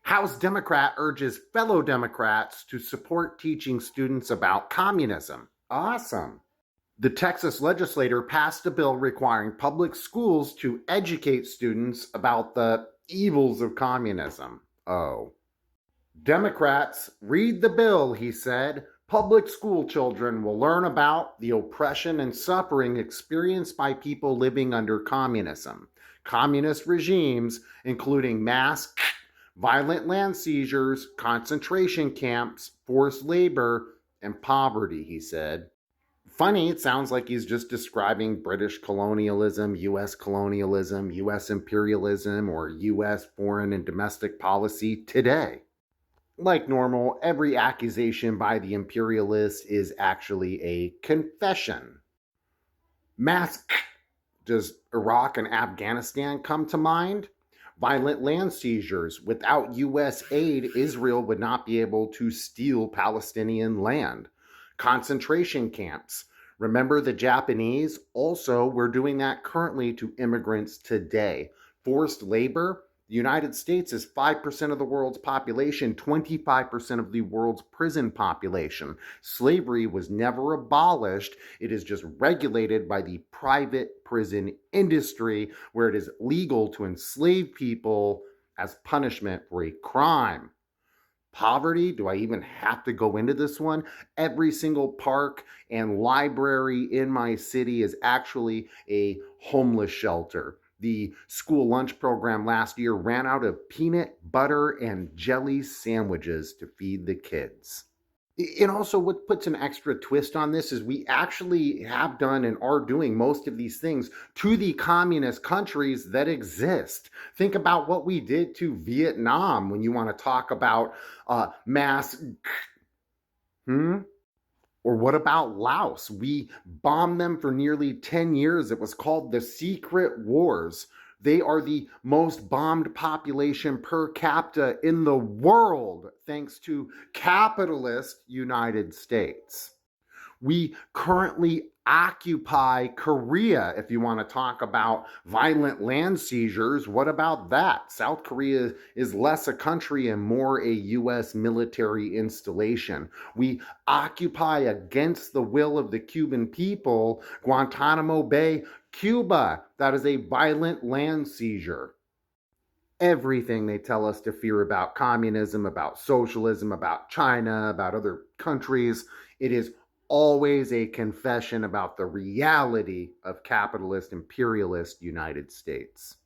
House Democrat urges fellow Democrats to support teaching students about communism. Awesome. The Texas legislature passed a bill requiring public schools to educate students about the evils of communism. Oh. Democrats, read the bill, he said. Public school children will learn about the oppression and suffering experienced by people living under communism. Communist regimes, including mass violent land seizures, concentration camps, forced labor, and poverty, he said. Funny, it sounds like he's just describing British colonialism, US imperialism, or US foreign and domestic policy today. Like normal, every accusation by the imperialists is actually a confession. Does Iraq and Afghanistan come to mind? Violent land seizures. Without US aid, Israel would not be able to steal Palestinian land. Concentration camps. Remember the Japanese? Also, we're doing that currently to immigrants today. Forced labor. The United States is 5% of the world's population, 25% of the world's prison population. Slavery was never abolished. It is just regulated by the private prison industry, where it is legal to enslave people as punishment for a crime. Poverty, do I even have to go into this one? Every single park and library in my city is actually a homeless shelter. The school lunch program last year ran out of peanut butter and jelly sandwiches to feed the kids. And also, what puts an extra twist on this is we actually have done and are doing most of these things to the communist countries that exist. Think about what we did to Vietnam when you want to talk about mass. Or what about Laos? We bombed them for nearly 10 years. It was called the Secret Wars. They are the most bombed population per capita in the world, thanks to capitalist United States. We currently occupy Korea. If you want to talk about violent land seizures, what about that? South Korea is less a country and more a U.S. military installation. We occupy, against the will of the Cuban people, Guantanamo Bay, Cuba. That is a violent land seizure. Everything they tell us to fear about communism, about socialism, about China, about other countries, it is always a confession about the reality of capitalist, imperialist United States.